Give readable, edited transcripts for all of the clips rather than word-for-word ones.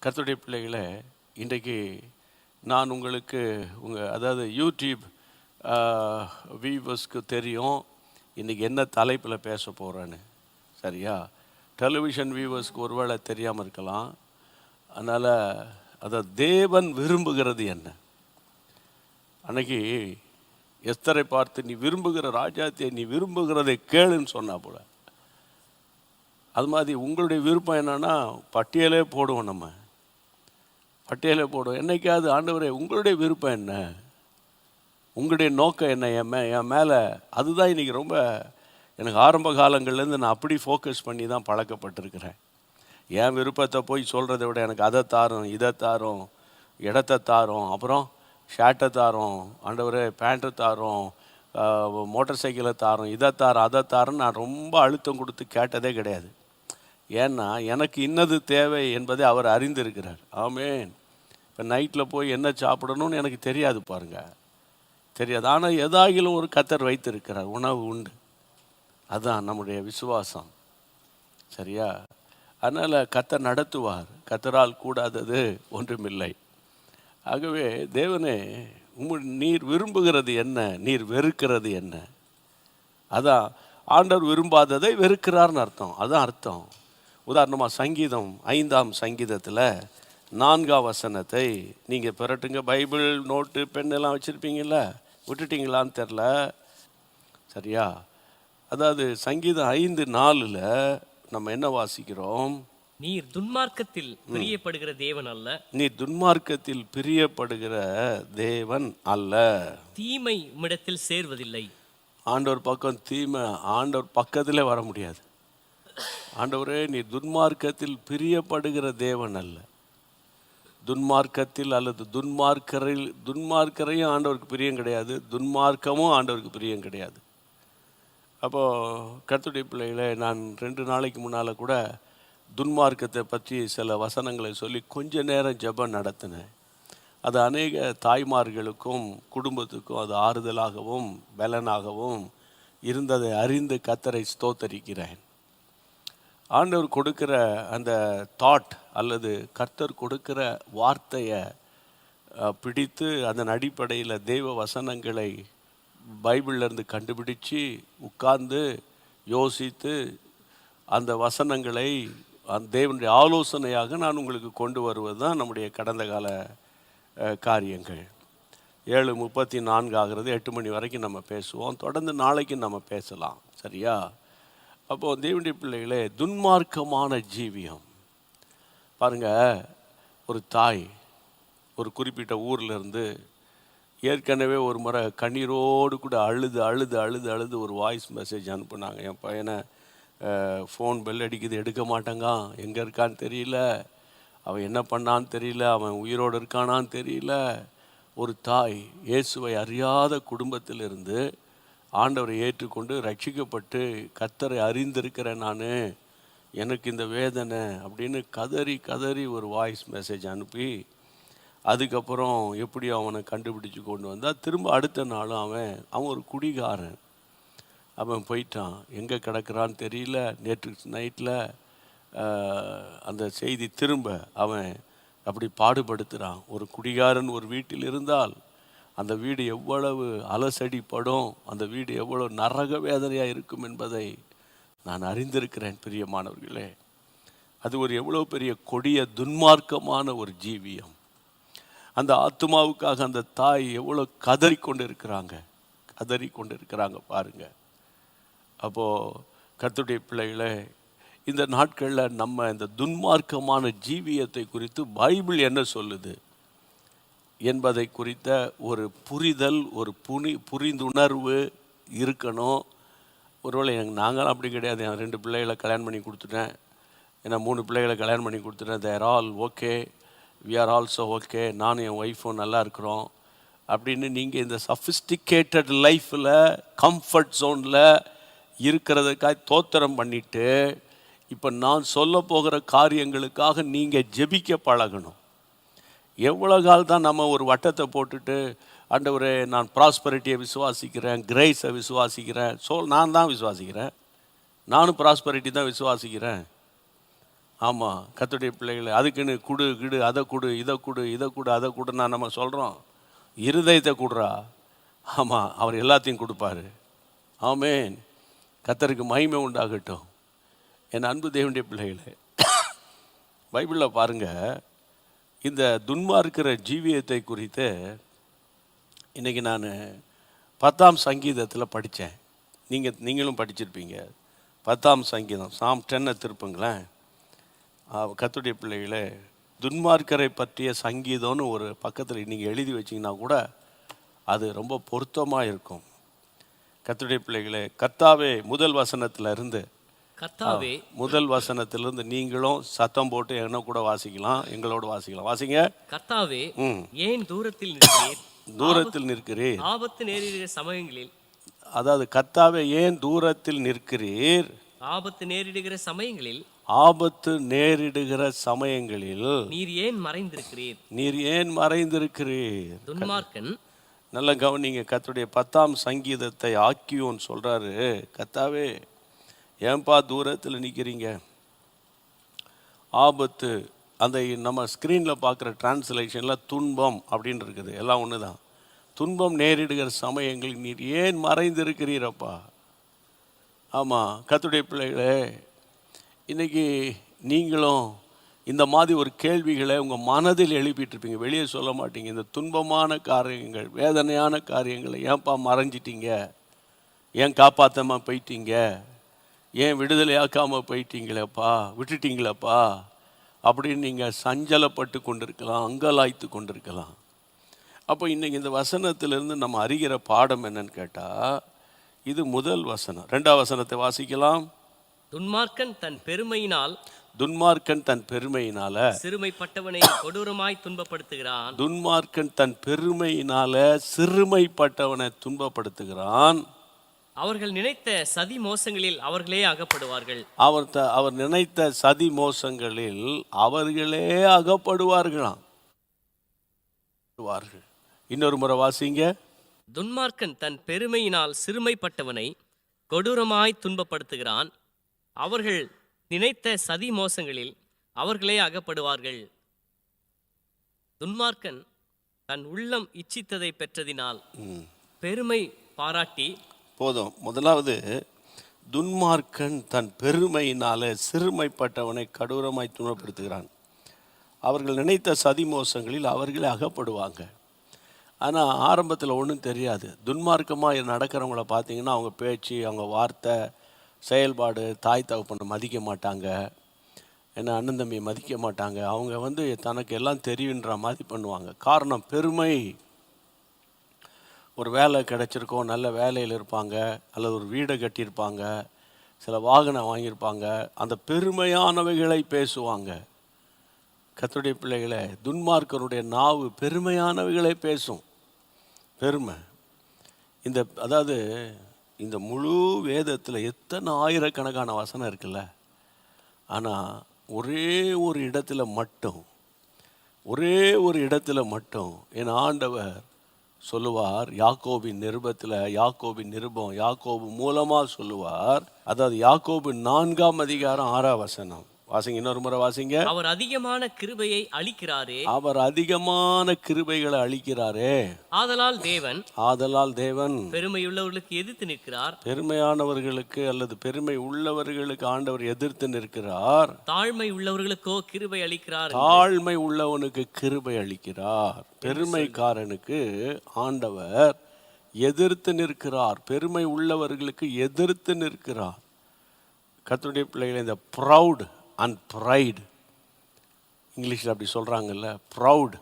கர்த்தருடைய பிள்ளைகளை, இன்றைக்கு நான் உங்களுக்கு அதாவது யூடியூப் வியூவர்ஸ்க்கு தெரியும் இன்றைக்கி என்ன தலைப்பில் பேச போகிறேன்னு. சரியா? டெலிவிஷன் வியூவர்ஸ்க்கு ஒருவேளை தெரியாமல் இருக்கலாம். அதனால் அதை தேவன் விரும்புகிறது என்ன. அன்னைக்கு எஸ்தரை பார்த்து நீ விரும்புகிற ராஜாத்தியை நீ விரும்புகிறதை கேளுன்னு சொன்னா போல. அது மாதிரி உங்களுடைய விருப்பம் என்னன்னா பட்டியலே போடுவோம். நம்ம பட்டியலே போடுவோம். என்னைக்காவது ஆண்டவரே உங்களுடைய விருப்பம் என்ன, உங்களுடைய நோக்கம் என்ன என் மேலே, அதுதான் இன்றைக்கி ரொம்ப எனக்கு ஆரம்ப காலங்கள்லேருந்து நான் அப்படி ஃபோக்கஸ் பண்ணி தான் பழக்கப்பட்டிருக்கிறேன். என் விருப்பத்தை போய் சொல்கிறத விட எனக்கு அதை தாரோம், இதை தாரோம், இடத்தை தாரோம், அப்புறம் ஷர்ட்டை தாரோம், ஆண்டவரே பேண்ட்டை தாரோம், மோட்டார் சைக்கிளை தாரோம், இதை தாரோம், அதை தாரோன்னு நான் ரொம்ப அழுத்தம் கொடுத்து கேட்டதே கிடையாது. ஏன்னா எனக்கு இன்னது தேவை என்பதை அவர் அறிந்திருக்கிறார். ஆமேன். இப்போ நைட்டில் போய் என்ன சாப்பிடணும்னு எனக்கு தெரியாது, பாருங்கள், தெரியாது. ஆனால் எதாகிலும் ஒரு கர்த்தர் வைத்திருக்கிறார், உணவு உண்டு. அதுதான் நம்முடைய விசுவாசம். சரியா? அதனால் கர்த்தர் நடத்துவார், கர்த்தரால் கூடாதது ஒன்றுமில்லை. ஆகவே தேவனே, நீர் விரும்புகிறது என்ன, நீர் வெறுக்கிறது என்ன? அதான் ஆண்டவர் விரும்பாததை வெறுக்கிறார்னு அர்த்தம். அதுதான் அர்த்தம். உதாரணமாக சங்கீதம் 5ஆம் சங்கீதத்தில் 4ஆம் வசனத்தை நீங்கள் பெறட்டுங்க. பைபிள் நோட்டு பெண்ணெல்லாம் வச்சுருப்பீங்கள, விட்டுட்டிங்களான்னு தெரில. சரியா? அதாவது சங்கீதம் 5:4 நம்ம என்ன வாசிக்கிறோம்? நீர் துன்மார்க்கத்தில் பிரியப்படுகிற தேவன் அல்ல. நீர் துன்மார்க்கத்தில் பிரியப்படுகிற தேவன் அல்ல. தீமை உம்மிடத்தில் சேர்வதில்லை. ஆண்டவர் பக்கம் தீமை ஆண்டவர் பக்கத்திலே வர முடியாது. ஆண்டவரே, நீர் துன்மார்க்கத்தில் பிரியப்படுகிற தேவன் அல்ல. துன்மார்க்கத்தில் அல்லது துன்மார்க்கரையும் ஆண்டவருக்கு பிரியம் கிடையாது, துன்மார்க்கமும் ஆண்டவருக்கு பிரியம் கிடையாது. அப்போது கர்த்தருடைய பிள்ளைகளை, நான் 2 நாளைக்கு முன்னால் கூட துன்மார்க்கத்தை பற்றி சில வசனங்களை சொல்லி கொஞ்ச நேரம் ஜெபம் நடத்தினேன். அது அநேக தாய்மார்களுக்கும் குடும்பத்துக்கும் அது ஆறுதலாகவும் பலனாகவும் இருந்ததை அறிந்து கர்த்தரை ஸ்தோத்தரிக்கிறேன். ஆண்டவர் கொடுக்கிற அந்த தாட் அல்லது கர்த்தர் கொடுக்கிற வார்த்தையை பிடித்து அதன் அடிப்படையில் தெய்வ வசனங்களை பைபிள்லேருந்து கண்டுபிடிச்சு உட்கார்ந்து யோசித்து அந்த வசனங்களை அந்த தேவனுடைய ஆலோசனையாக நான் உங்களுக்கு கொண்டு வருவது தான் நம்முடைய கடந்த கால காரியங்கள். 7:34 ஆகிறது. 8 மணி வரைக்கும் நம்ம பேசுவோம். தொடர்ந்து நாளைக்கு நம்ம பேசலாம். சரியா? அப்போது தேவனுடைய பிள்ளைகளே, துன்மார்க்கமான ஜீவியம் பாருங்கள். ஒரு தாய் ஒரு குறிப்பிட்ட ஊர்லேருந்து ஏற்கனவே ஒரு முறை கண்ணீரோடு கூட அழுது அழுது அழுது அழுது ஒரு வாய்ஸ் மெசேஜ் அனுப்புனாங்க. என் பையனை ஃபோன் பெல் அடிக்குது, எடுக்க மாட்டேங்க, எங்கே இருக்கான்னு தெரியல, அவன் என்ன பண்ணான்னு தெரியல, அவன் உயிரோடு இருக்கானான்னு தெரியல. ஒரு தாய் இயேசுவை அறியாத குடும்பத்திலிருந்து ஆண்டவரை ஏற்றுக்கொண்டு ரட்சிக்கப்பட்டு கர்த்தரை அறிந்திருக்கிறேன் நான், எனக்கு இந்த வேதனை அப்படின்னு கதறி கதறி ஒரு வாய்ஸ் மெசேஜ் அனுப்பி அதுக்கப்புறம் எப்படி அவனை கண்டுபிடிச்சி கொண்டு வந்தால் திரும்ப அடுத்த நாளும் அவன் ஒரு குடிகாரன். அவன் போயிட்டான், எங்கே கிடக்கிறான்னு தெரியல. நேற்று நைட்டில் அந்த செய்தி திரும்ப அவன் அப்படி பாடுபடுத்துகிறான். ஒரு குடிகாரன் ஒரு வீட்டில் இருந்தால் அந்த வீடு எவ்வளவு அலசடிப்படும், அந்த வீடு எவ்வளவு நரக வேதனையாக இருக்கும் என்பதை நான் அறிந்திருக்கிறேன். பிரியமானவர்களே, அது ஒரு எவ்வளோ பெரிய கொடிய துன்மார்க்கமான ஒரு ஜீவியம். அந்த ஆத்துமாவுக்காக அந்த தாய் எவ்வளோ கதறி கொண்டு இருக்கிறாங்க பாருங்கள். அப்போது கர்த்தருடைய பிள்ளைகளே, இந்த நாட்களில் நம்ம இந்த துன்மார்க்கமான ஜீவியத்தை குறித்து பைபிள் என்ன சொல்லுது என்பதை குறித்த ஒரு புரிதல், ஒரு புரிந்துணர்வு இருக்கணும். ஒருவேளை நாங்களும் அப்படி கிடையாது. என் 2 பிள்ளைகளை கல்யாணம் பண்ணி கொடுத்துட்டேன், ஏன்னா 3 பிள்ளைகளை கல்யாணம் பண்ணி கொடுத்துட்டேன். They're all okay, we are also okay, நானும் என் ஒய்ஃபும் நல்லா இருக்கிறோம் அப்படின்னு நீங்கள் இந்த சஃபிஸ்டிகேட்டட் லைஃப்பில் கம்ஃபர்ட் ஜோனில் இருக்கிறதுக்காக தோத்திரம் பண்ணிவிட்டு இப்போ நான் சொல்ல போகிற காரியங்களுக்காக நீங்கள் ஜெபிக்க பழகணும். எவ்வளோ கால் தான் நம்ம ஒரு வட்டத்தை போட்டுட்டு ஆண்டவரே நான் ப்ராஸ்பரிட்டியை விசுவாசிக்கிறேன், கிரேஸை விசுவாசிக்கிறேன், நான் தான் விசுவாசிக்கிறேன், நானும் ப்ராஸ்பரிட்டி தான் விசுவாசிக்கிறேன். ஆமாம், கர்த்தருடைய பிள்ளைகளை அதுக்குன்னு குடு கிடு அதை கொடு இதை கொடு இதை கொடு அதை கொடுன்னா நம்ம சொல்கிறோம். இருதயத்தை கொடுறா. ஆமாம், அவர் எல்லாத்தையும் கொடுப்பாரு. ஆமென். கர்த்தருக்கு மகிமை உண்டாகட்டும். என் அன்பு தேவனுடைய பிள்ளைகளே, பைபிளில் பாருங்கள், இந்த துன்மார்க்கிற ஜீவியத்தை குறித்து இன்றைக்கி நான் 10ஆம் சங்கீதத்தில் படித்தேன். நீங்களும் படிச்சிருப்பீங்க. 10ஆம் சங்கீதம் சாம் 10 திருப்புங்களேன். கர்த்தருடைய பிள்ளைகளே, துன்மார்க்கரை பற்றிய சங்கீதம்னு ஒரு பக்கத்தில் நீங்கள் எழுதி வச்சிங்கன்னா கூட அது ரொம்ப பொருத்தமாக இருக்கும். கர்த்தருடைய பிள்ளைகளே, கர்த்தாவே முதல் வசனத்திலிருந்து கர்த்தாவே முதல் வசனத்திலிருந்து நீங்களும் சத்தம் போட்டு என்ன கூட வாசிக்கலாம், எங்களோட வாசிக்கலாம். வாசிங்க. கர்த்தாவே ஏன் தூரத்தில் நிற்கிறீர்? தூரத்தில் நிற்கிறீர். ஆபத்து நேரிடுகிற சமயங்களில். அதாவது கர்த்தாவே ஏன் தூரத்தில் நிற்கிறீர்? ஆபத்து நேரிடுகிற சமயங்களில். ஆபத்து நேரிடுகிற சமயங்களில் நீர் ஏன் மறைந்திருக்கிறீர்? நீர் ஏன் மறைந்திருக்கிறீர்? துன்மார்க்கன். நல்ல கவனிங்க. கர்த்தருடைய 10ஆம் சங்கீதத்தை ஆக்கியோன் சொல்றாரு, கர்த்தாவே ஏன்பா தூரத்தில் நிற்கிறீங்க? ஆபத்து, அந்த நம்ம ஸ்க்ரீனில் பார்க்குற டிரான்ஸ்லேஷனில் துன்பம் அப்படின்னு இருக்குது. எல்லாம் ஒன்று தான். துன்பம் நேரிடுகிற சமயங்களில் நீர் ஏன் மறைந்திருக்கிறீரப்பா? ஆமாம், கர்த்தருடைய பிள்ளைகளே, இன்றைக்கி நீங்களும் இந்த மாதிரி ஒரு கேள்விகளை உங்கள் மனதில் எழுப்பிட்டுருப்பீங்க, வெளியே சொல்ல மாட்டீங்க. இந்த துன்பமான காரியங்கள், வேதனையான காரியங்களை ஏன்பா மறைஞ்சிட்டீங்க? ஏன் காப்பாற்றாமல் போயிட்டீங்க? ஏன் விடுதலையாக்காமல் போயிட்டீங்களேப்பா, விட்டுட்டீங்களேப்பா அப்படின்னு நீங்கள் சஞ்சலப்பட்டு கொண்டிருக்கலாம், அங்கலாய்த்து கொண்டிருக்கலாம். அப்போ இன்றைக்கி இந்த வசனத்திலிருந்து நம்ம அறிகிற பாடம் என்னன்னு கேட்டால், இது முதல் வசனம். 2ஆம் வசனத்தை வாசிக்கலாம். துன்மார்க்கன் தன் பெருமையினால். துன்மார்க்கன் தன் பெருமையினால சிறுமைப்பட்டவனை கொடூரமாய் துன்பப்படுத்துகிறான். துன்மார்க்கன் தன் பெருமையினால சிறுமைப்பட்டவனை துன்பப்படுத்துகிறான். அவர்கள் நினைத்த சதி மோசங்களில் அவர்களே அகப்படுவார்கள். அவர் நினைத்த சதி மோசங்களில் அவர்களே அகப்படுவார்களாம். இன்னொரு முறை வாசிங்க. துன்மார்க்கன் தன் பெருமையினால் சிறுமைப்பட்டவனை கொடூரமாய் துன்பப்படுத்துகிறான். அவர்கள் நினைத்த சதி மோசங்களில் அவர்களே அகப்படுவார்கள். துன்மார்க்கன் தன் உள்ளம் இச்சித்ததை பெற்றதினால் பெருமை பாராட்டி. போதும். முதலாவது, துன்மார்க்கன் தன் பெருமையினால சிறுமைப்பட்டவனை கடூரமாய் துன்பப்படுத்துகிறான். அவர்கள் நினைத்த சதி மோசங்களில் அவர்களே அகப்படுவாங்க. ஆனால் ஆரம்பத்தில் ஒன்றும் தெரியாது. துன்மார்க்கமாக நடக்கிறவங்கள பார்த்தீங்கன்னா அவங்க பேச்சு, அவங்க வார்த்தை, செயல்பாடு, தாய் தகப்பனை மதிக்க மாட்டாங்க, ஏன்னா அண்ணன் தம்பியை மதிக்க மாட்டாங்க. அவங்க தனக்கு எல்லாம் தெரியுன்ற மாதிரி பண்ணுவாங்க. காரணம் பெருமை. ஒரு வேலை கிடச்சிருக்கோம், நல்ல வேலையில் இருப்பாங்க, அல்லது ஒரு வீடை கட்டியிருப்பாங்க, சில வாகனம் வாங்கியிருப்பாங்க, அந்த பெருமையானவைகளை பேசுவாங்க. கர்த்தருடைய பிள்ளைகளை, துன்மார்க்கருடைய நாவு பெருமையானவைகளை பேசும். பெருமை. அதாவது இந்த முழு வேதத்தில் எத்தனை ஆயிரக்கணக்கான வசனம் இருக்குல்ல, ஆனால் ஒரே ஒரு இடத்துல மட்டும் என் ஆண்டவர் சொல்லுவார். யாக்கோபின் நிருபம் யாக்கோபு மூலமாக சொல்லுவார். அதாவது யாக்கோபு 4ஆம் அதிகாரம் 6ஆம் வசனம். வாசிங்க, இன்னொரு முறை வாசிங்க. அவர் அதிகமான கிருபையை அளிக்கிறாரே. அவர் அதிகமான கிருபைகளை அளிக்கிறாரே. ஆதலால் தேவன் பெருமையுள்ளவர்களுக்கு எதிர்த்து நிற்கிறார். பெருமையானவர்களுக்கு அல்லது பெருமை உள்ளவர்களுக்கு ஆண்டவர் எதிர்த்து நிற்கிறார். தாழ்மை உள்ளவர்களுக்கோ கிருபை அளிக்கிறார். தாழ்மை உள்ளவனுக்கு கிருபை அளிக்கிறார். பெருமைக்காரனுக்கு ஆண்டவர் எதிர்த்து நிற்கிறார். பெருமை உள்ளவர்களுக்கு எதிர்த்து நிற்கிறார். கர்த்தருடைய பிள்ளைகளை, இந்த ப்ரௌட் அண்ட் ப்ரைடு, இங்கிலீஷில் அப்படி சொல்கிறாங்கல்ல, ப்ரௌடு.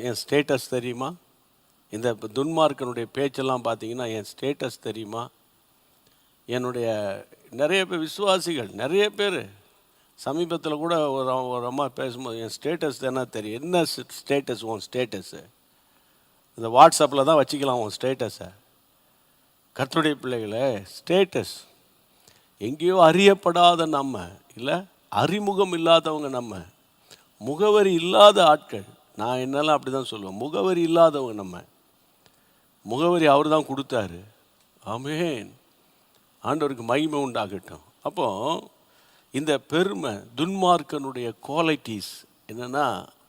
என் ஸ்டேட்டஸ் தெரியுமா? இந்த துன்மார்க்கனுடைய பேச்செல்லாம் பார்த்தீங்கன்னா என் ஸ்டேட்டஸ் தெரியுமா? என்னுடைய நிறைய பேர் விசுவாசிகள், நிறைய பேர் சமீபத்தில் கூட ஒரு அம்மா பேசும்போது, என் ஸ்டேட்டஸ் தானே தெரியும். என்ன ஸ்டேட்டஸ்? உன் ஸ்டேட்டஸு இந்த வாட்ஸ்அப்பில் தான் வச்சுக்கலாம் உன் ஸ்டேட்டஸை. கர்த்தருடைய பிள்ளைகளை, ஸ்டேட்டஸ் எங்கேயோ அறியப்படாத நம்ம, இல்லை அறிமுகம் இல்லாதவங்க, நம்ம முகவரி இல்லாத ஆட்கள். நான் என்னெல்லாம் அப்படி தான் சொல்லுவேன், முகவரி இல்லாதவங்க நம்ம. முகவரி அவர் தான் கொடுத்தாரு. ஆமென். ஆண்டவருக்கு மகிமை உண்டாகட்டும். அப்போது இந்த பெருமை துன்மார்க்கனுடைய குவாலிட்டிஸ் என்னன்னா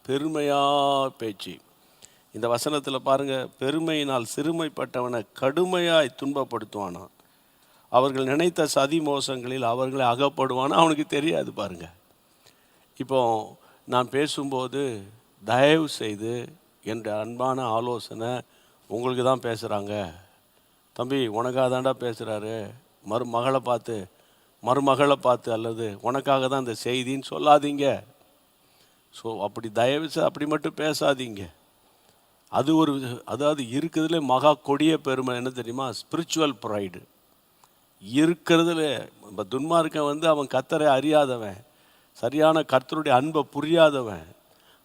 பெருமையா பேச்சு. இந்த வசனத்தில் பாருங்க, பெருமையினால் சிறுமைப்பட்டவனை கடுமையாய் துன்பப்படுத்துவானா, அவர்கள் நினைத்த சதி மோசங்களில் அவர்களை அகப்படுவானா அவனுக்கு தெரியாது. பாருங்க, இப்போ நான் பேசும்போது தயவு செய்து என்ற அன்பான ஆலோசனை உங்களுக்கு தான் பேசுகிறாங்க. தம்பி உனக்காக தாண்டா பேசுகிறாரு, மருமகளை பார்த்து அல்லது உனக்காக தான் இந்த செய்தின்னு சொல்லாதீங்க. ஸோ அப்படி தயவு செய்து அப்படி மட்டும் பேசாதீங்க. அதாவது இருக்கிறதுல மகா கொடிய பெருமை என்ன தெரியுமா? Spiritual pride. இருக்கிறதுல இப்போ துன்மார்க்கன் அவன் கர்த்தரை அறியாதவன், சரியான கர்த்தருடைய அன்பை புரியாதவன்.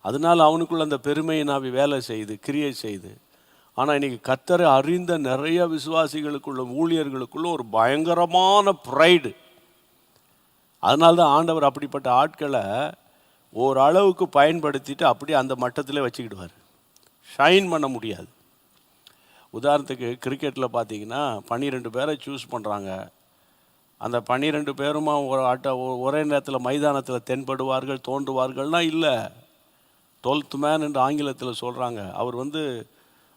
அதனால் அவனுக்குள்ள அந்த பெருமையை நாவி வேலை செய்து கிரியை செய்து. ஆனால் இன்றைக்கி கர்த்தரை அறிந்த நிறைய விசுவாசிகளுக்குள்ள ஊழியர்களுக்குள்ள ஒரு பயங்கரமான ப்ரைடு. அதனால்தான் ஆண்டவர் அப்படிப்பட்ட ஆட்களை ஓரளவுக்கு பயன்படுத்திட்டு அப்படியே அந்த மட்டத்திலே வச்சுக்கிடுவார். ஷைன் பண்ண முடியாது. உதாரணத்துக்கு கிரிக்கெட்டில் பார்த்தீங்கன்னா 12 பேரை சூஸ் பண்ணுறாங்க. அந்த 12 பேருமா ஒரே நேரத்தில் மைதானத்தில் தென்படுவார்கள் தோன்றுவார்கள்னா இல்லை. 12th மேன் என்று ஆங்கிலத்தில் சொல்கிறாங்க. அவர்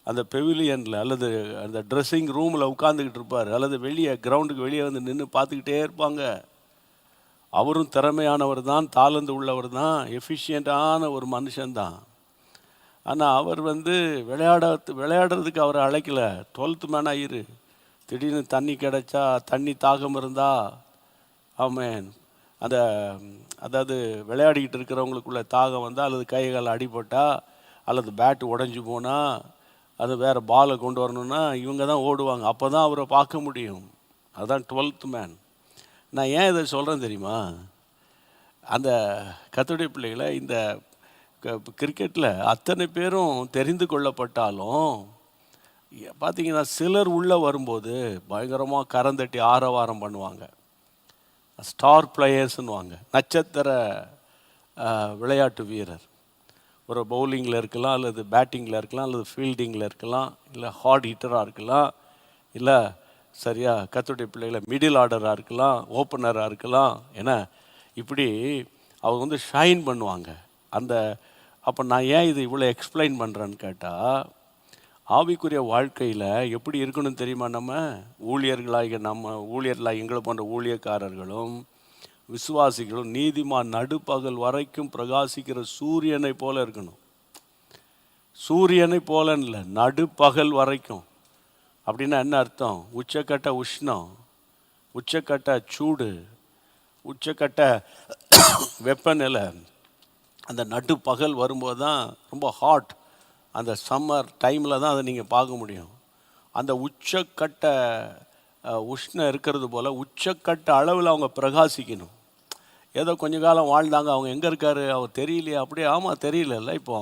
அந்த பெவிலியனில் அல்லது அந்த ட்ரெஸ்ஸிங் ரூமில் உட்காந்துக்கிட்டு இருப்பார், அல்லது வெளியே கிரவுண்டுக்கு வெளியே நின்று பார்த்துக்கிட்டே இருப்பாங்க. அவரும் திறமையானவர் தான், தாளந்து உள்ளவர் தான், எஃபிஷியண்ட்டான ஒரு மனுஷன்தான். ஆனால் அவர் விளையாடுறதுக்கு அவரை அழைக்கல. 12th மேனாக இரு, திடீர்னு தண்ணி கிடைச்சா, தண்ணி தாகம் இருந்தா, ஆமேன், அதாவது விளையாடிக்கிட்டு இருக்கிறவங்களுக்குள்ள தாகம் வந்தால், அல்லது கைகால் அடிபட்டா, அல்லது பேட்டு உடஞ்சி போனால், அது வேறு பாலை கொண்டு வரணுன்னா இவங்க தான் ஓடுவாங்க. அப்போ தான் அவரை பார்க்க முடியும். அதுதான் 12th மேன். நான் ஏன் இதை சொல்கிறேன் தெரியுமா? அந்த கர்த்தருடைய பிள்ளைகளை இந்த கிரிக்கெட்டில் அத்தனை பேரும் தெரிந்து கொள்ளப்பட்டாலும் பார்த்தீங்கன்னா சிலர் உள்ளே வரும்போது பயங்கரமாக கரந்தட்டி ஆரவாரம் பண்ணுவாங்க. ஸ்டார் பிளேயர்ஸ்ன்னுவாங்க, நட்சத்திர விளையாட்டு வீரர். ஒரு பவுலிங்கில் இருக்கலாம், அல்லது பேட்டிங்கில் இருக்கலாம், அல்லது ஃபீல்டிங்கில் இருக்கலாம், இல்லை ஹார்ட் ஹிட்டராக இருக்கலாம், இல்லை சரியா கர்த்தருடைய பிள்ளைகளை மிடில் ஆர்டராக இருக்கலாம், ஓப்பனராக இருக்கலாம். ஏன்னா இப்படி அவங்க ஷைன் பண்ணுவாங்க. அப்போ நான் ஏன் இது இவ்வளோ எக்ஸ்பிளைன் பண்ணுறேன்னு கேட்டால், ஆவிக்குரிய வாழ்க்கையில் எப்படி இருக்கணும்னு தெரியுமா? நம்ம ஊழியர்களாக எங்களை போன்ற ஊழியக்காரர்களும் விசுவாசிகளும் நீதிமான் நடுப்பகல் வரைக்கும் பிரகாசிக்கிற சூரியனை போல இருக்கணும். சூரியனை போல இல்லை, நடுப்பகல் வரைக்கும். அப்படின்னா என்ன அர்த்தம்? உச்சக்கட்ட உஷ்ணம், உச்சக்கட்ட சூடு, உச்சக்கட்ட வெப்பநிலை. அந்த நடுப்பகல் வரும்போது தான் ரொம்ப ஹாட். அந்த சம்மர் டைமில் தான் அதை நீங்கள் பார்க்க முடியும். அந்த உச்சக்கட்ட உஷ்ணம் இருக்கிறது போல் உச்சக்கட்ட அளவில் அவங்க பிரகாசிக்கணும். ஏதோ கொஞ்ச காலம் வாழ்ந்தாங்க, அவங்க எங்கே இருக்கார் அவர் தெரியலையே, அப்படியே. ஆமாம் தெரியல. இப்போ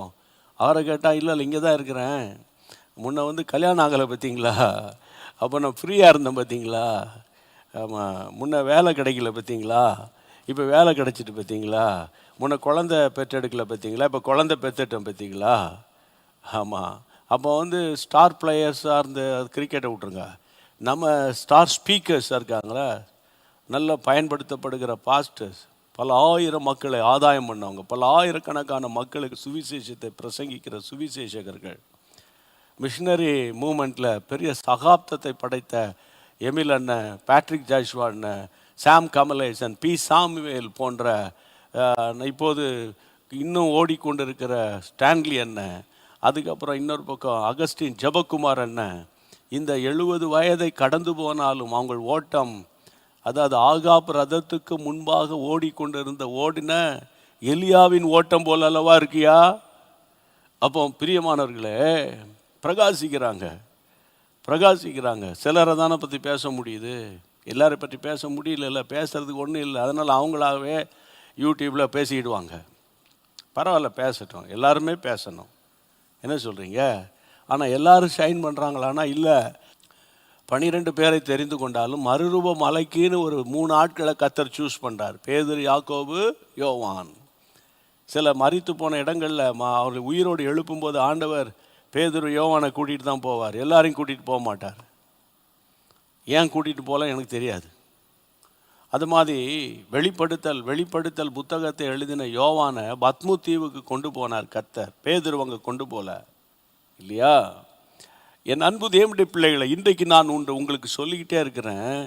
அவரை கேட்டால் இல்லை இங்கே தான் இருக்கிறேன். முன்ன கல்யாணம் ஆகலை பார்த்தீங்களா, அப்போ நான் ஃப்ரீயாக இருந்தேன் பார்த்தீங்களா, ஆமாம் முன்ன வேலை கிடைக்கல பார்த்தீங்களா, இப்போ வேலை கிடைச்சிட்டு பார்த்தீங்களா, முன்ன குழந்தை பெற்றெடுக்கலை பார்த்தீங்களா, இப்போ குழந்தை பெற்றுட்டேன் பார்த்தீங்களா. ஆமாம், அப்போ ஸ்டார் பிளேயர்ஸாக இருந்த கிரிக்கெட்டை விட்ருங்க, நம்ம ஸ்டார் ஸ்பீக்கர்ஸாக இருக்காங்களா, நல்லா பயன்படுத்தப்படுகிற பாஸ்டர்ஸ், பல ஆயிரம் மக்களை ஆதாயம் பண்ணவங்க, பல ஆயிரக்கணக்கான மக்களுக்கு சுவிசேஷத்தை பிரசங்கிக்கிற சுவிசேஷகர்கள், மிஷினரி மூமெண்ட்டில் பெரிய சகாப்தத்தை படைத்த எமில் அண்ணன், பேட்ரிக் ஜாஷ்வா அண்ணன், சாம் கமலேசன், பி சாமுவேல் போன்ற இப்போது இன்னும் ஓடிக்கொண்டிருக்கிற ஸ்டான்லி அண்ணன், அதுக்கப்புறம் இன்னொரு பக்கம் அகஸ்டின் ஜெபக்குமார் அண்ணன். இந்த 70 வயதை கடந்து போனாலும் அவங்க ஓட்டம், அதாவது ஆகாப் ரதத்துக்கு முன்பாக ஓடின எலியாவின் ஓட்டம் போல அல்லவா இருக்கியா? அப்போ பிரியமானவர்களே, பிரகாசிக்கிறாங்க. சிலரை தானே பற்றி பேச முடியுது, எல்லாரை பற்றி பேச முடியல, பேசுறதுக்கு ஒன்றும் இல்லை. அதனால் அவங்களாகவே யூடியூப்பில் பேசிக்கிடுவாங்க. பரவாயில்ல, பேசட்டும், எல்லாருமே பேசணும். என்ன சொல்கிறீங்க? ஆனால் எல்லாரும் ஷைன் பண்ணுறாங்களான்னா இல்லை. 12 பேரை தெரிந்து கொண்டாலும் மறுரூப மலைக்குன்னு ஒரு 3 ஆட்களை கர்த்தர் சூஸ் பண்ணுறார். பேதுரு, யாக்கோபு, யோவான். சில மரித்து போன இடங்களில் அவர்கள் உயிரோடு எழுப்பும்போது ஆண்டவர் பேதுரு, யோவானை கூட்டிகிட்டு தான் போவார், எல்லாரையும் கூட்டிகிட்டு போக மாட்டார். ஏன் கூட்டிகிட்டு போகல எனக்கு தெரியாது. அது மாதிரி வெளிப்படுத்தல் புத்தகத்தை எழுதின யோவானை பத்மு தீவுக்கு கொண்டு போனார் கர்த்தர். பேதுரு அங்கே கொண்டு போல இல்லையா? என் அன்பு தேவனுடைய பிள்ளைகளை, இன்றைக்கு நான் உங்களுக்கு சொல்லிக்கிட்டே இருக்கிறேன்.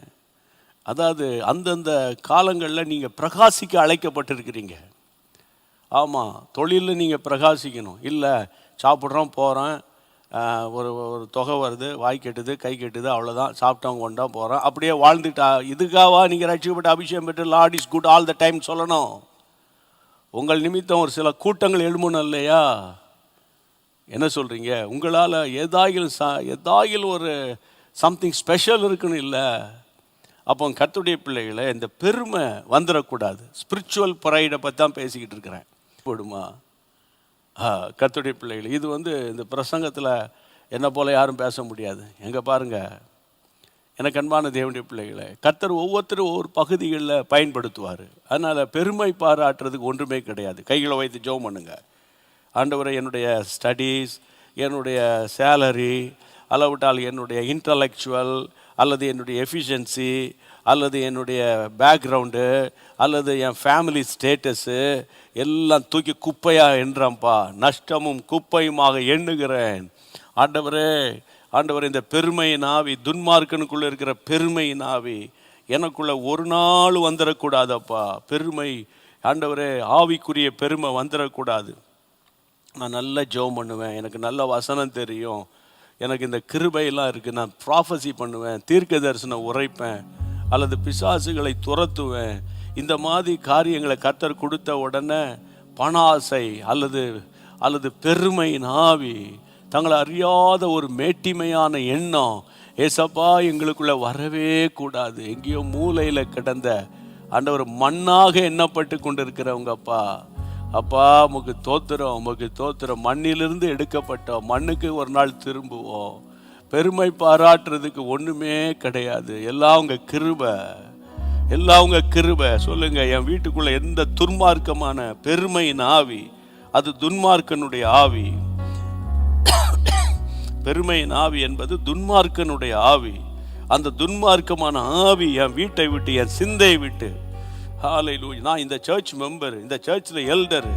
அதாவது அந்தந்த காலங்களில் நீங்கள் பிரகாசிக்க அழைக்கப்பட்டிருக்கிறீங்க. ஆமாம், தொழிலில் நீங்கள் பிரகாசிக்கணும். இல்லை சாப்பிட்றோம் போகிறேன், ஒரு தொகை வருது, வாய் கெட்டுது கை கெட்டுது, அவ்வளோதான், சாப்பிட்டவங்க கொண்டா போகிறோம், அப்படியே வாழ்ந்துட்டா இதுக்காவா நீங்கள் ரட்சிக்கப்பட்டு அபிஷேகம் பெற்று Lord is good all the time சொல்லணும்? உங்கள் நிமித்தம் ஒரு சில கூட்டங்கள் எழும்பணும் இல்லையா? என்ன சொல்கிறீங்க? உங்களால் ஏதாயிலும் ஒரு சம்திங் ஸ்பெஷல் இருக்குன்னு இல்லை? அப்போ கர்த்தருடைய பிள்ளைகளை இந்த பெருமை வந்துடக்கூடாது. ஸ்பிரிச்சுவல் ப்ரைடை பற்றி தான் பேசிக்கிட்டு இருக்கிறேன். போடுமா கர்த்தருடைய பிள்ளைகள், இது இந்த பிரசங்கத்தில் என்ன போல் யாரும் பேச முடியாது. எங்கே பாருங்கள், எனக்கு அன்பான தேவனுடைய பிள்ளைகளை, கர்த்தர் ஒவ்வொருத்தரும் ஒவ்வொரு பகுதிகளில் பயன்படுத்துவார். அதனால் பெருமை பாராட்டுறதுக்கு ஒன்றுமே கிடையாது. கைகளை வைத்து ஜெபம் பண்ணுங்க. ஆண்டவரை, என்னுடைய ஸ்டடீஸ், என்னுடைய சேலரி, அளவிட்டால் என்னுடைய இன்டலெக்சுவல் அல்லது என்னுடைய எஃபிஷியன்சி அல்லது என்னுடைய பேக்ரவுண்டு அல்லது என் ஃபேமிலி ஸ்டேட்டஸு எல்லாம் தூக்கி குப்பையாக எண்ணுறேன்ப்பா, நஷ்டமும் குப்பையுமாக எண்ணுகிறேன். ஆண்டவரே இந்த பெருமையின் ஆவி, துன்மார்க்கனுக்குள்ளே இருக்கிற பெருமையின் ஆவி எனக்குள்ளே ஒரு நாள் வந்துடக்கூடாதப்பா. பெருமை ஆண்டவரே, ஆவிக்குரிய பெருமை வந்துடக்கூடாது. நான் நல்லா ஜெபம் பண்ணுவேன், எனக்கு நல்ல வசனம் தெரியும், எனக்கு இந்த கிருபையெல்லாம் இருக்குது, நான் ப்ராஃபஸி பண்ணுவேன், தீர்க்க தரிசனம் உரைப்பேன் அல்லது பிசாசுகளை துரத்துவேன். இந்த மாதிரி காரியங்களை கர்த்தர் கொடுத்த உடனே பண ஆசை அல்லது பெருமையின் ஆவி, தங்களை அறியாத ஒரு மேட்டிமையான எண்ணம் ஏசப்பா எங்களுக்குள்ளே வரவே கூடாது. எங்கேயோ மூலையில் கிடந்த ஆண்டவர் மண்ணாக எண்ணப்பட்டு கொண்டு இருக்கிறவங்கப்பா, அப்பா உமக்கு தோத்திரம். மண்ணிலிருந்து எடுக்கப்பட்டோம், மண்ணுக்கு ஒரு நாள் திரும்புவோம். பெருமை பாராட்டுறதுக்கு ஒன்றுமே கிடையாது. எல்லாம் உங்க கிருபை. சொல்லுங்க, என் வீட்டுக்குள்ள எந்த துன்மார்க்கமான பெருமையின் ஆவி, அது துன்மார்க்கனுடைய ஆவி. பெருமையின் ஆவி என்பது துன்மார்க்கனுடைய ஆவி. அந்த துன்மார்க்கமான ஆவி என் வீட்டை விட்டு, என் சிந்தையை விட்டு, ஹல்லேலூயா, நான் இந்த சர்ச் மெம்பர், இந்த சர்ச்சில் எல்டரு,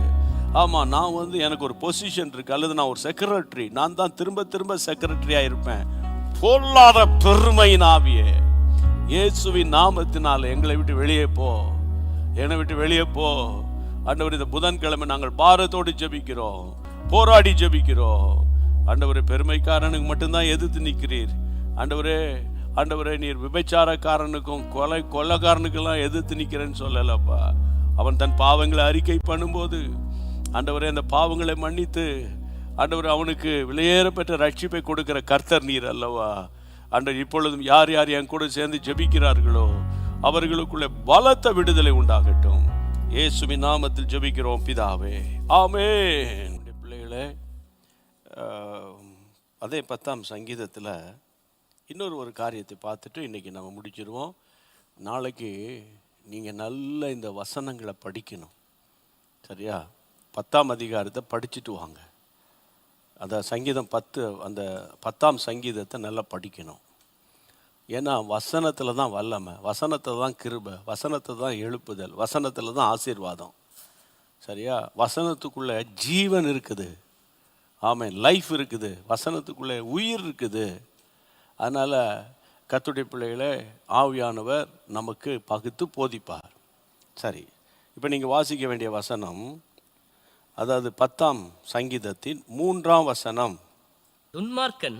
ஆமாம் நான் எனக்கு ஒரு பொசிஷன் இருக்குது அல்லது நான் ஒரு செக்ரட்டரி, நான் தான் திரும்ப செக்ரட்டரியாக இருப்பேன். பொல்லாத பெருமையின் ஆவியே, இயேசுவின் நாமத்தினால் எங்களை விட்டு வெளியே போ, என்னை விட்டு வெளியே போ. ஆண்டவர், இந்த புதன்கிழமை நாங்கள் பாரத்தோடு ஜெபிக்கிறோம், போராடி ஜெபிக்கிறோம். ஆண்டவரே, பெருமைக்காரனுக்கு மட்டும்தான் எதிர்த்து நிற்கிறீர். ஆண்டவரே நீர் விபச்சாரக்காரனுக்கும் கொலைக்காரனுக்கெல்லாம் எதிர்த்து நிற்கிறேன்னு சொல்லலப்பா. அவன் தன் பாவங்களை அறிக்கை பண்ணும்போது ஆண்டவரே அந்த பாவங்களை மன்னித்து ஆண்டவரே அவனுக்கு விலையேறப்பெற்ற ரட்சிப்பை கொடுக்கிற கர்த்தர் நீர் அல்லவா. ஆண்டவர், இப்பொழுதும் யார் என் கூட சேர்ந்து ஜெபிக்கிறார்களோ அவர்களுக்குள்ளே பலத்த விடுதலை உண்டாகட்டும். இயேசுவின் நாமத்தில் ஜெபிக்கிறோம் பிதாவே, ஆமென். பிள்ளைகளே, அதே 10ஆம் சங்கீதத்தில் இன்னொரு காரியத்தை பார்த்துட்டு இன்றைக்கி நம்ம முடிச்சிடுவோம். நாளைக்கு நீங்கள் நல்ல இந்த வசனங்களை படிக்கணும், சரியா? 10ஆம் அதிகாரத்தை படிச்சுட்டு வாங்க. அதான் சங்கீதம் 10, அந்த 10ஆம் சங்கீதத்தை நல்லா படிக்கணும். ஏன்னா வசனத்தில் தான் வல்லமை, வசனத்தில் தான் கிருபை, வசனத்தில் தான் எழுப்புதல், வசனத்தில் தான் ஆசீர்வாதம், சரியா? வசனத்துக்குள்ளே ஜீவன் இருக்குது, ஆமென், லைஃப் இருக்குது, வசனத்துக்குள்ளே உயிர் இருக்குது. அதனால் கர்த்தருடைய பிள்ளைகளே, ஆவியானவர் நமக்கு பகுத்து போதிப்பார். சரி, இப்போ நீங்கள் வாசிக்க வேண்டிய வசனம், அதாவது 10ஆம் சங்கீதத்தின் 3ஆம் வசனம். துன்மார்க்கன்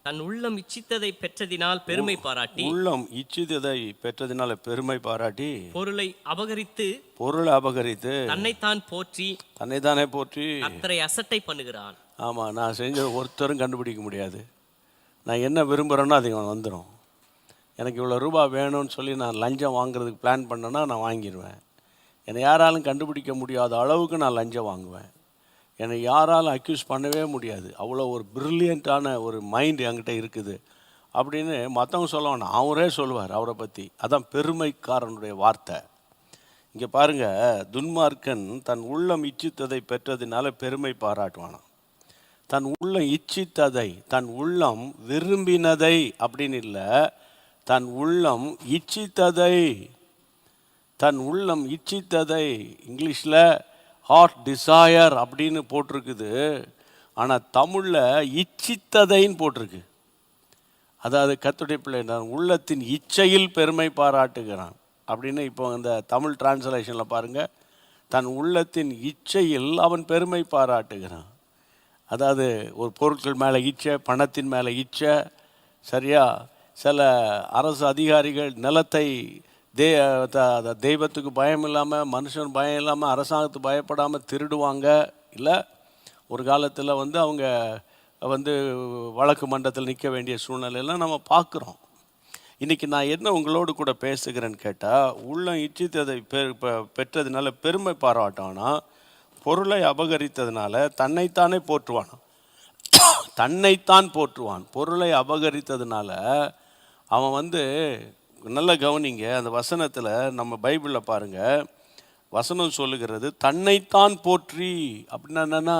தன் உள்ளம் இச்சித்ததை பெற்றதினால் பெருமை பாராட்டி, உள்ளம் இச்சித்ததை பெற்றதினால பெருமை பாராட்டி, பொருளை அபகரித்து தன்னைத்தானே போற்றி கர்த்தரை அசட்டை பண்ணுகிறான். ஆமாம், நான் செஞ்ச ஒருத்தரும் கண்டுபிடிக்க முடியாது. நான் என்ன விரும்புகிறேன்னோ அது வந்துடும். எனக்கு இவ்வளோ ரூபா வேணும்னு சொல்லி நான் லஞ்சம் வாங்குறதுக்கு பிளான் பண்ணேன்னா நான் வாங்கிடுவேன். என்னை யாராலும் கண்டுபிடிக்க முடியாத அளவுக்கு நான் லஞ்சம் வாங்குவேன். என்னை யாராலும் அக்யூஸ் பண்ணவே முடியாது. அவ்வளோ ஒரு பிரில்லியண்ட்டான ஒரு மைண்ட் என்கிட்ட இருக்குது அப்படின்னு மற்றவங்க சொல்ல வேணாம், அவரே சொல்லுவார் அவரை பற்றி. அதான் பெருமைக்காரனுடைய வார்த்தை. இங்கே பாருங்கள், துன்மார்க்கன் தன் உள்ளம் இச்சித்ததை பெற்றதினால பெருமை பாராட்டுவானான். தன் உள்ளம் இச்சித்ததை, தன் உள்ளம் விரும்பினதை அப்படின்னு இல்லை, தன் உள்ளம் இச்சித்ததை. தன் உள்ளம் இச்சித்ததை, இங்கிலீஷில் ஹார்ட் டிசையர் அப்படின்னு போட்டிருக்குது, ஆனால் தமிழில் இச்சித்ததைன்னு போட்டிருக்கு. அதாவது கர்த்தருடைய பிள்ளை நான் உள்ளத்தின் இச்சையில் பெருமை பாராட்டுகிறான் அப்படின்னு. இப்போ இந்த தமிழ் டிரான்ஸ்லேஷனில் பாருங்கள், தன் உள்ளத்தின் இச்சையில் அவன் பெருமை பாராட்டுகிறான். அதாவது ஒரு பொருட்கள் மேலே இச்சை, பணத்தின் மேலே இச்சை, சரியா? சில அரசு அதிகாரிகள் நிலத்தை தெய்வத்துக்கு பயம் இல்லாமல், மனுஷன் பயம் இல்லாமல், அரசாங்கத்துக்கு பயப்படாமல் திருடுவாங்க. இல்லை, ஒரு காலத்தில் அவங்க வழக்கு மன்றத்தில் நிற்க வேண்டிய சூழ்நிலையெல்லாம் நம்ம பார்க்குறோம். இன்றைக்கி நான் என்ன உங்களோடு கூட பேசுகிறேன்னு கேட்டால், உள்ளம் இச்சித்ததை பெற்றதுனால பெருமை பாராட்டானா, பொருளை அபகரித்ததுனால தன்னைத்தானே போற்றுவான். தன்னைத்தான் போற்றுவான். பொருளை அபகரித்ததுனால அவன் நல்ல கவனிங்க, அந்த வசனத்தில் நம்ம பைபிளில் பாருங்கள், வசனம் சொல்லுகிறது தன்னைத்தான் போற்றி. அப்படின்னா என்னென்னா,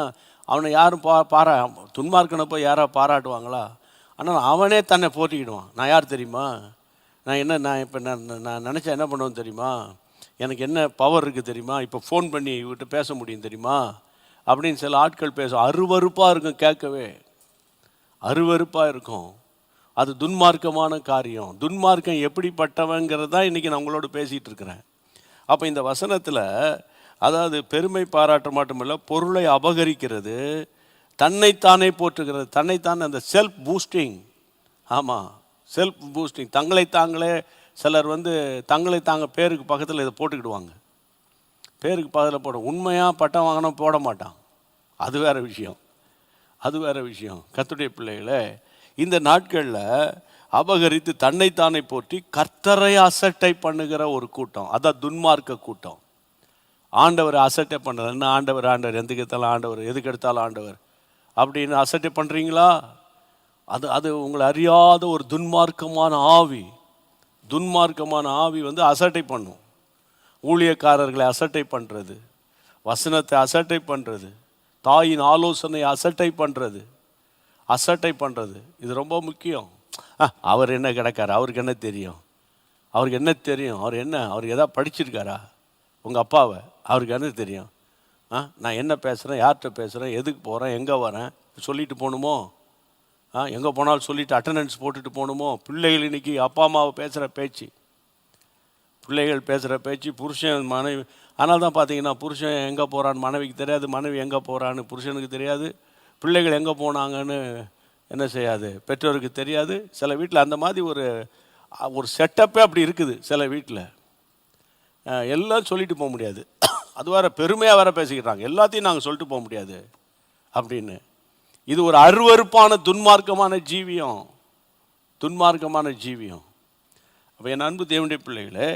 அவனை யாரும் துன்மார்க்கனை போய் யாராவது பாராட்டுவாங்களா? ஆனால் அவனே தன்னை போற்றிக்கிடுவான். நான் யார் தெரியுமா? நான் இப்போ நான் நினச்சா என்ன பண்ணுவேன் தெரியுமா? எனக்கு என்ன பவர் இருக்குது தெரியுமா? இப்போ ஃபோன் பண்ணி இவர்கிட்ட பேச முடியும் தெரியுமா அப்படின்னு சில ஆட்கள் பேசும். அருவருப்பாக இருக்கும், கேட்கவே அருவருப்பாக இருக்கும். அது துன்மார்க்கமான காரியம். துன்மார்க்கம் எப்படிப்பட்டவங்கிறது தான் இன்றைக்கி நான் உங்களோட பேசிகிட்டு இருக்கிறேன். அப்போ இந்த வசனத்தில் அதாவது பெருமை பாராட்ட மட்டுமில்லை, பொருளை அபகரிக்கிறது, தன்னைத்தானே போற்றுகிறது. தன்னைத்தானே அந்த செல்ஃப் பூஸ்டிங். ஆமாம், செல்ஃப் பூஸ்டிங். தங்களை தாங்களே சிலர் தங்களை தாங்க பேருக்கு பக்கத்தில் இதை போட்டுக்கிடுவாங்க. பேருக்கு பக்கத்தில் போட உண்மையாக பட்டம் வாங்கினா போட மாட்டான். அது வேறு விஷயம், அது வேறு விஷயம். கர்த்தருடைய பிள்ளைகளை இந்த நாட்களில் அபகரித்து தன்னைத்தானே போற்றி கர்த்தரை அசட்டை பண்ணுகிற ஒரு கூட்டம், அதான் துன்மார்க்க கூட்டம். ஆண்டவர் அசட்டை பண்ணுறது என்ன? ஆண்டவர் எதுக்கு எடுத்தாலும் ஆண்டவர், எதுக்கு எடுத்தாலும் ஆண்டவர் அப்படின்னு அசட்டை பண்ணுறீங்களா? அது உங்களை அறியாத ஒரு துன்மார்க்கமான ஆவி. துன்மார்க்கமான ஆவி அசட்டை பண்ணும். ஊழியக்காரர்களை அசட்டை பண்ணுறது, வசனத்தை அசட்டை பண்ணுறது, தாயின் ஆலோசனை அசட்டை பண்ணுறது, அசட்டை பண்ணுறது. இது ரொம்ப முக்கியம். அவர் என்ன கிடக்காரு, அவருக்கு என்ன தெரியும், அவருக்கு என்ன தெரியும், அவர் எதாவது படிச்சிருக்காரா? உங்கள் அப்பாவை அவருக்கு என்ன தெரியும்? நான் என்ன பேசுகிறேன், யார்கிட்ட பேசுகிறேன், எதுக்கு போகிறேன், எங்கே வரேன் சொல்லிட்டு போகணுமோ? எங்கே போனாலும் சொல்லிவிட்டு அட்டண்டன்ஸ் போட்டுட்டு போகணுமோ? பிள்ளைகள் இன்றைக்கி அப்பா அம்மாவை பேசுகிற பேச்சு, பிள்ளைகள் பேசுகிற பேச்சு, புருஷன் மனைவி. ஆனால் தான் பார்த்தீங்கன்னா புருஷன் எங்கே போகிறான்னு மனைவிக்கு தெரியாது, மனைவி எங்கே போகிறான்னு புருஷனுக்கு தெரியாது, பிள்ளைகள் எங்கே போனாங்கன்னு என்ன செய்யாது பெற்றோருக்கு தெரியாது. சில வீட்டில் அந்த மாதிரி ஒரு செட்டப்பே அப்படி இருக்குது. சில வீட்டில் எல்லாம் சொல்லிட்டு போக முடியாது. அது வேறு பெருமையாக வேறு பேசிக்கிறாங்க, எல்லாத்தையும் நாங்கள் சொல்லிட்டு போக முடியாது அப்படின்னு. இது ஒரு அருவருப்பான துன்மார்க்கமான ஜீவியம், துன்மார்க்கமான ஜீவியம். அப்போ என் அன்பு தேவனுடைய பிள்ளைகளே,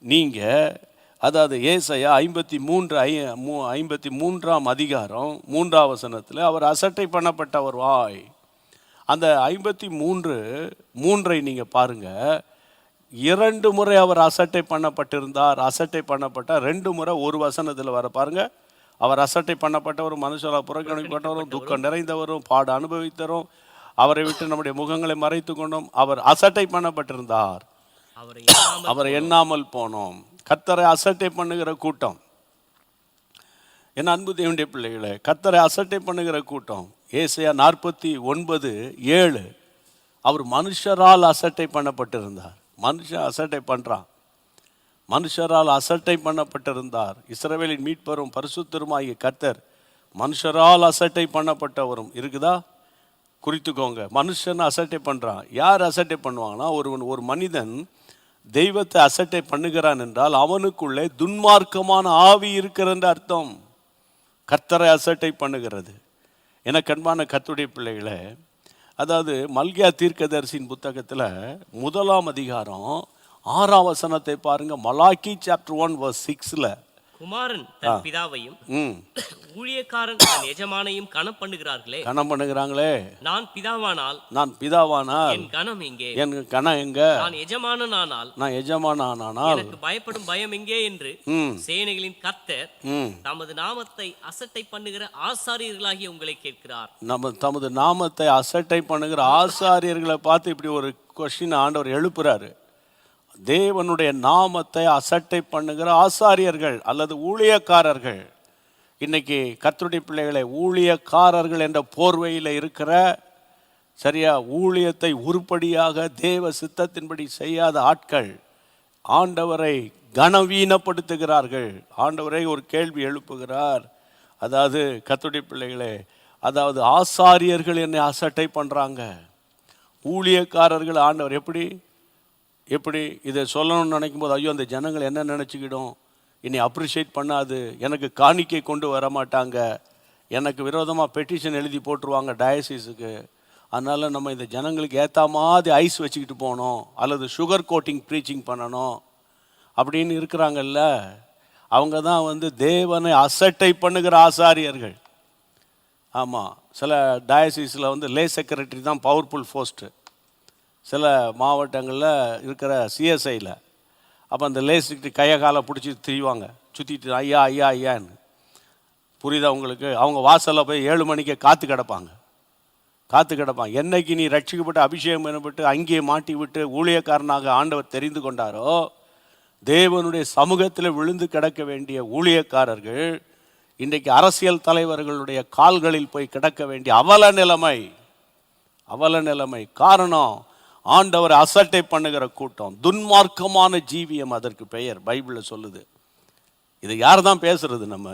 நீங்கள் அதாவது ஏசாயா 53ஆம் அதிகாரம் 3ஆம் வசனத்தில் அவர் அசட்டை பண்ணப்பட்ட ஒரு வாய். அந்த 53:3 நீங்கள் பாருங்கள். 2 முறை அவர் அசட்டை பண்ணப்பட்டிருந்தார். அசட்டை பண்ணப்பட்டார் 2 முறை ஒரு வசனத்தில் வர பாருங்கள். அவர் அசட்டை பண்ணப்பட்டவர், மனுஷரால் புறக்கணிக்கப்பட்டவரும், துக்கம் நிறைந்தவரும், பாடு அனுபவித்தவரும், அவரை விட்டு நம்முடைய முகங்களை மறைத்து கொண்டோம். அவர் அசட்டை பண்ணப்பட்டிருந்தார், அவரை எண்ணாமல் போனோம். கர்த்தரை அசட்டை பண்ணுகிற கூட்டம். என் அன்பு தேவனுடைய பிள்ளைகளே, கர்த்தரை அசட்டை பண்ணுகிற கூட்டம். ஏசாயா 49:7 அவர் மனுஷரால் அசட்டை பண்ணப்பட்டிருந்தார். மனுஷன் அசட்டை பண்ணுறான், மனுஷரால் அசட்டை பண்ணப்பட்டிருந்தார். இஸ்ரவேலின் மீட்பரும் பரிசுத்தருமாகிய கர்த்தர் மனுஷரால் அசட்டை பண்ணப்பட்டவரும். இருக்குதா? குறித்துக்கோங்க. மனுஷன் அசட்டை பண்ணுறான். யார் அசட்டை பண்ணுவாங்கன்னா, ஒரு மனிதன் தெய்வத்தை அசட்டை பண்ணுகிறான் என்றால் அவனுக்குள்ளே துன்மார்க்கமான ஆவி இருக்கிறன்ற அர்த்தம். கர்த்தரை அசட்டை பண்ணுகிறது. எனக்கு அன்பான கர்த்தருடைய பிள்ளைகளே, அதாவது மல்கியா தீர்க்கதரிசியின் புத்தகத்தில் 1ஆம் அதிகாரம் 6ஆம் வசனத்தை பாருங்க. மலாக்கி சாப்டர் 1:6 குமாரன் தன் பிதாவையும் ஊழியக்காரன் தன் எஜமானையும் கனம் பண்ணுகிறார்களே. நான் பிதாவானால் என் கனம் எங்கே? என் கனம் எங்க? நான் எஜமானனானால் எனக்கு பயப்படும் பயம் எங்கே என்று சேனைகளின் கர்த்தர் தமது நாமத்தை அசட்டை பண்ணுகிற ஆசாரியர்களாகிய உங்களை கேட்கிறார். தமது நாமத்தை அசட்டை பண்ணுகிற ஆசாரியர்களை பார்த்து இப்படி ஒரு கொஸ்டின் ஆண்டவர் எழுப்புறாரு. தேவனுடைய நாமத்தை அசட்டை பண்ணுகிற ஆசாரியர்கள் அல்லது ஊழியக்காரர்கள். இன்னைக்கு கர்த்தருடைய பிள்ளைகளை, ஊழியக்காரர்கள் என்ற போர்வையில் இருக்கிற, சரியா, ஊழியத்தை உருப்படியாக தேவ சித்தத்தின்படி செய்யாத ஆட்கள் ஆண்டவரை கனவீனப்படுத்துகிறார்கள். ஆண்டவரை ஒரு கேள்வி எழுப்புகிறார். அதாவது கர்த்தருடைய பிள்ளைகளே, அதாவது ஆசாரியர்கள் என்னை அசட்டை பண்ணுறாங்க, ஊழியக்காரர்கள் ஆண்டவர் எப்படி இதை சொல்லணும்னு நினைக்கும் போது, ஐயோ அந்த ஜனங்கள் என்ன நினச்சிக்கிடும், என்னை அப்ரிஷியேட் பண்ணாது, எனக்கு காணிக்கை கொண்டு வர மாட்டாங்க, எனக்கு விரோதமாக பெட்டிஷன் எழுதி போட்டுருவாங்க டயசிஸுக்கு, அதனால் நம்ம இந்த ஜனங்களுக்கு ஏற்ற மாதிரி ஐஸ் வச்சுக்கிட்டு போகணும் அல்லது சுகர் கோட்டிங் ப்ரீச்சிங் பண்ணணும் அப்படின்னு இருக்கிறாங்கல்ல. அவங்க தான் தேவனை அசட்டை பண்ணுகிற ஆசாரியர்கள். ஆமாம், சில டயசிஸில் லே செக்ரட்டரி தான் பவர்ஃபுல் போஸ்ட்டு, சில மாவட்டங்களில் இருக்கிற சிஎஸ்ஐயில். அப்போ அந்த லே செக்ரட்டரி கையை காலை பிடிச்சி திரிவாங்க, சுற்றிட்டு ஐயா ஐயா ஐயான்னு. புரியுதா உங்களுக்கு? அவங்க வாசலில் போய் 7 மணிக்கே காத்து கிடப்பாங்க. என்னைக்கு நீ ரட்சிக்கப்பட்டு அபிஷேகம் பண்ணப்பட்டு அங்கேயே மாட்டி விட்டு ஊழியக்காரனாக ஆண்டவர் தெரிந்து கொண்டாரோ, தேவனுடைய சமூகத்தில் விழுந்து கிடக்க வேண்டிய ஊழியக்காரர்கள் இன்றைக்கு அரசியல் தலைவர்களுடைய கால்களில் போய் கிடக்க வேண்டிய அவல நிலைமை. காரணம், ஆண்டவர் அசட்டை பண்ணுகிற கூட்டம், துன்மார்க்கமான ஜீவியம் அதற்கு பெயர். பைபிளில் சொல்லுது. இதை யார் தான் பேசுறது? நம்ம.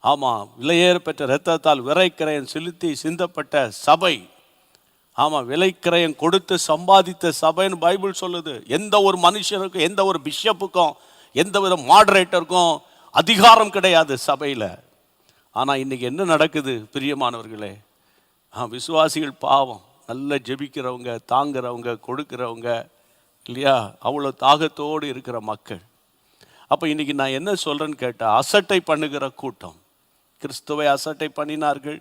ஆமாம், விலையேற பெற்ற இரத்தத்தால் விலைக்கிரயம் செலுத்தி சிந்தப்பட்ட சபை. ஆமாம், விலைக்கிரயம் கொடுத்து சம்பாதித்த சபைன்னு பைபிள் சொல்லுது. எந்த ஒரு மனுஷனுக்கும், எந்த ஒரு பிஷப்புக்கும், எந்த வித மாடரேட்டருக்கும் அதிகாரம் கிடையாது சபையில். ஆனால் இன்றைக்கி என்ன நடக்குது பிரியமானவர்களே? விசுவாசிகள் பாவம், நல்லா ஜெபிக்கிறவங்க, தாங்கிறவங்க, கொடுக்கிறவங்க இல்லையா, அவ்வளோ தாகத்தோடு இருக்கிற மக்கள். அப்போ இன்றைக்கி நான் என்ன சொல்கிறேன்னு கேட்டால், அசட்டை பண்ணுகிற கூட்டம். கிறிஸ்துவை அசட்டை பண்ணினார்கள்,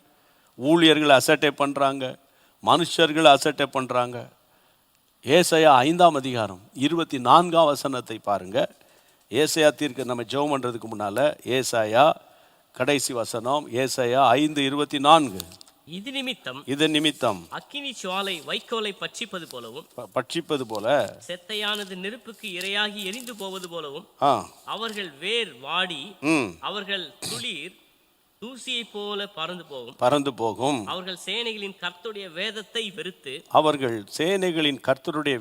ஊழியர்கள் அசட்டை பண்ணுறாங்க, மனுஷர்கள் அசட்டை பண்ணுறாங்க. ஏசாயா 5ஆம் அதிகாரம் 24ஆம் வசனத்தை பாருங்கள். ஏசாயா தீர்க்க நம்ம ஜெபம் பண்ணுறதுக்கு முன்னால் ஏசாயா கடைசி வசனம், ஏசாயா 5:24. இது நிமித்தம் அக்கினி சுவாலை வைக்கோலை பட்சிப்பது போல செத்தையானது நெருப்புக்கு இரையாகி எரிந்து போவது போலவும் அவர்கள் வேர் வாடி அவர்கள் துளிர் தூசியை போல பறந்து போகும். அவர்கள் சேனைகளின் கர்த்தருடைய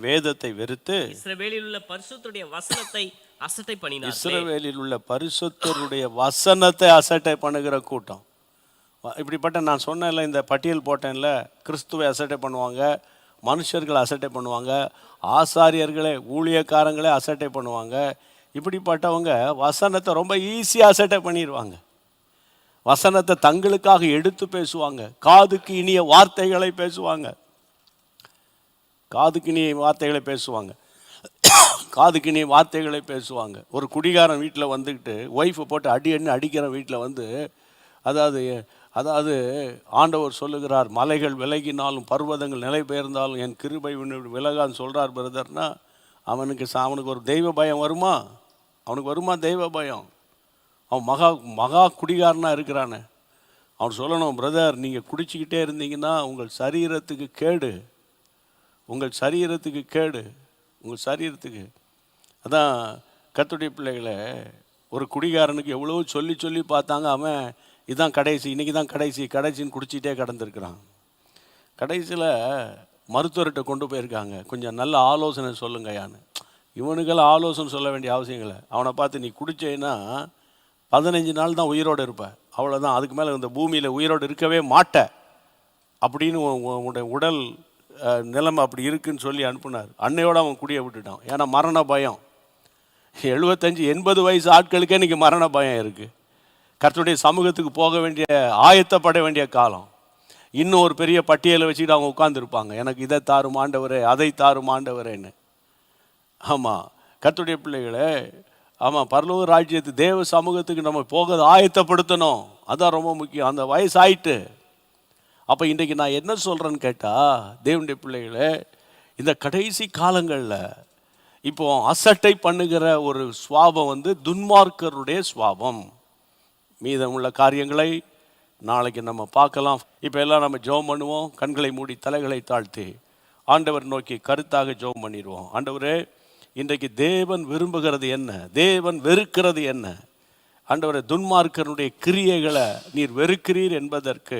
வேதத்தை வெறுத்து இஸ்ரவேலில் உள்ள பரிசுத்தருடைய வசனத்தை அசட்டை பண்ணுகிற கூட்டம். இப்படிப்பட்ட, நான் சொன்னேன்ல, இந்த பட்டியல் போட்டேன்ல, கிறிஸ்துவை அசட்டை பண்ணுவாங்க, மனுஷர்கள் அசட்டை பண்ணுவாங்க, ஆசாரியர்களே ஊழியக்காரங்களே அசட்டை பண்ணுவாங்க. இப்படிப்பட்டவங்க வசனத்தை ரொம்ப ஈஸியாக அசட்டை பண்ணிடுவாங்க. வசனத்தை தங்களுக்காக எடுத்து பேசுவாங்க. காதுக்கு இனிய வார்த்தைகளை பேசுவாங்க. ஒரு குடிகாரன் வீட்டில் வந்துக்கிட்டு ஒய்ஃபை போட்டு அடிக்கிற வீட்டில் அதாவது ஆண்டவர் சொல்லுகிறார், மலைகள் விலகினாலும் பர்வதங்கள் நிலை பெயர்ந்தாலும் என் கிருபை விலகான்னு சொல்கிறார் பிரதர்னா, அவனுக்கு ஒரு தெய்வ பயம் வருமா? தெய்வ பயம்? அவன் மகா குடிகாரனாக இருக்கிறானே. அவன் சொல்லணும், பிரதர் நீங்கள் குடிச்சிக்கிட்டே இருந்தீங்கன்னா உங்கள் சரீரத்துக்கு கேடு. அதான் கர்த்தருடைய பிள்ளைகளை, ஒரு குடிகாரனுக்கு எவ்வளோ சொல்லி பார்த்தாங்க. அவன் இதுதான் கடைசி, இன்றைக்கி தான் கடைசின்னு குடிச்சிட்டே கிடந்திருக்கிறான். கடைசியில் மருத்துவர்கிட்ட கொண்டு போயிருக்காங்க, கொஞ்சம் நல்ல ஆலோசனை சொல்லுங்கயான்னு. இவனுக்கெல்லாம் ஆலோசனை சொல்ல வேண்டிய அவசியம் இல்லை. அவனை பார்த்து, நீ குடிச்சேன்னா 15 நாள் தான் உயிரோடு இருப்ப, அவ்வளோதான், அதுக்கு மேலே இந்த பூமியில் உயிரோடு இருக்கவே மாட்ட அப்படின்னு உன்னுடைய உடல் நிலைமை அப்படி இருக்குன்னு சொல்லி அனுப்புனார். அன்னையோடு அவன் குடியை விட்டுட்டான். ஏன்னா மரண பயம். 75-80 வயசு ஆட்களுக்கே இன்றைக்கி மரண பயம் இருக்குது. கர்த்தருடைய சமூகத்துக்கு போக வேண்டிய, ஆயத்தப்பட வேண்டிய காலம். இன்னும் ஒரு பெரிய பட்டியலை வச்சுக்கிட்டு அவங்க உட்காந்துருப்பாங்க, எனக்கு இதை தாரும் ஆண்டவரே, அதை தாரும் ஆண்டவரேன்னு. ஆமாம், கர்த்தருடைய பிள்ளைகளே, ஆமாம், பரலோக ராஜ்யத்து தேவ சமூகத்துக்கு நம்ம போக ஆயத்தப்படுத்தணும். அதான் ரொம்ப முக்கியம். அந்த வயசு ஆயிட்டு. அப்போ இன்றைக்கி நான் என்ன சொல்கிறேன்னு கேட்டால், தேவனுடைய பிள்ளைகளே, இந்த கடைசி காலங்களில் இப்போ அசட்டை பண்ணுகிற ஒரு சுவாபம் துன்மார்க்கருடைய சுவாபம். மீதமுள்ள காரியங்களை நாளைக்கு நம்ம பார்க்கலாம். இப்போ எல்லாம் நம்ம ஜெபம் பண்ணுவோம். கண்களை மூடி தலைகளை தாழ்த்தி ஆண்டவர் நோக்கி கருத்தாக ஜெபம் பண்ணிடுவோம். ஆண்டவரே, இன்றைக்கு தேவன் விரும்புகிறது என்ன, தேவன் வெறுக்கிறது என்ன? ஆண்டவரே, துன்மார்க்கனுடைய கிரியைகளை நீர் வெறுக்கிறீர் என்பதற்கு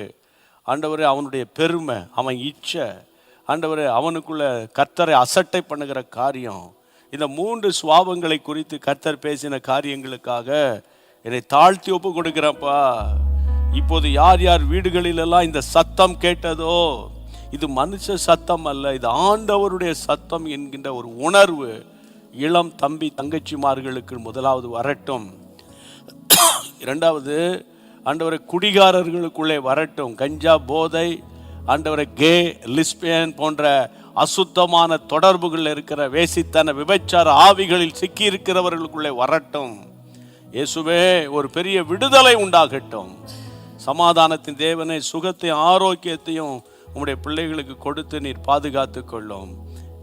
ஆண்டவரே அவனுடைய பெருமை, அவன் இச்சை, ஆண்டவரே அவனுக்குள்ள கர்த்தரை அசட்டை பண்ணுகிற காரியம், இந்த 3 சுவாபங்களை குறித்து கர்த்தர் பேசின காரியங்களுக்காக என்னை தாழ்த்தி ஒப்பு கொடுக்கிறப்பா. இப்போது யார் யார் வீடுகளிலெல்லாம் இந்த சத்தம் கேட்டதோ, இது மனுஷ சத்தம் அல்ல, இது ஆண்டவருடைய சத்தம் என்கின்ற ஒரு உணர்வு இளம் தம்பி தங்கச்சிமார்களுக்கு முதலாவது வரட்டும். இரண்டாவது, ஆண்டவரை குடிகாரர்களுக்குள்ளே வரட்டும். கஞ்சா போதை, ஆண்டவரை கே லிஸ்பியன் போன்ற அசுத்தமான தொடர்புகள் இருக்கிற வேசித்தன விபச்சார ஆவிகளில் சிக்கி இருக்கிறவர்களுக்குள்ளே வரட்டும். இயேசுவே, ஒரு பெரிய விடுதலை உண்டாகட்டும். சமாதானத்தின் தேவனை, சுகத்தையும் ஆரோக்கியத்தையும் உம்முடைய பிள்ளைகளுக்கு கொடுத்து நீர் பாதுகாத்து கொள்ளும்.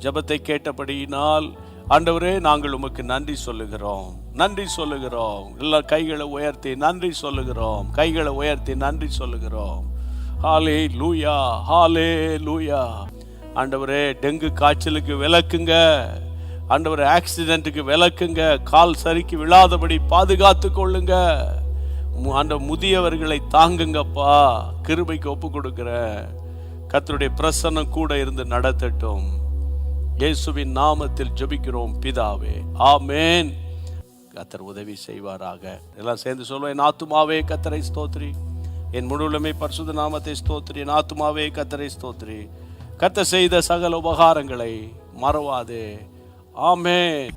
ஜெபத்தை கேட்டபடியினால் ஆண்டவரே நாங்கள் உமக்கு நன்றி சொல்லுகிறோம், நன்றி சொல்லுகிறோம். எல்லா கைகளை உயர்த்தி நன்றி சொல்லுகிறோம், கைகளை உயர்த்தி நன்றி சொல்லுகிறோம். ஹாலே லூயா, ஹாலே லூயா. ஆண்டவரே, டெங்கு காய்ச்சலுக்கு விலக்குங்க, ஆண்டவரே ஆக்சிடென்ட்டுக்கு விலக்குங்க, கால் சறுக்கி விழாதபடி பாதுகாத்து கொள்ளுங்க. அந்த முதியவர்களை தாங்குங்கப்பா, கிருபைக்கு ஒப்பு கொடுக்கிற கர்த்தருடைய பிரசன்னம் கூட இருந்து நடத்தட்டும். இயேசுவின் நாமத்தில் ஜெபிக்கிறோம் பிதாவே, ஆமென். கர்த்தர் உதவி செய்வாராக. எல்லாம் சேர்ந்து சொல்லுவோம். என் ஆத்துமாவே கர்த்தரை ஸ்தோத்திரி, என் முழுவதுமே பரிசுத்த நாமத்தை ஸ்தோத்திரி. என் ஆத்துமாவே கர்த்தரை ஸ்தோத்திரி, கர்த்தர் செய்த சகல உபகாரங்களை மறவாதே. ஆமென்.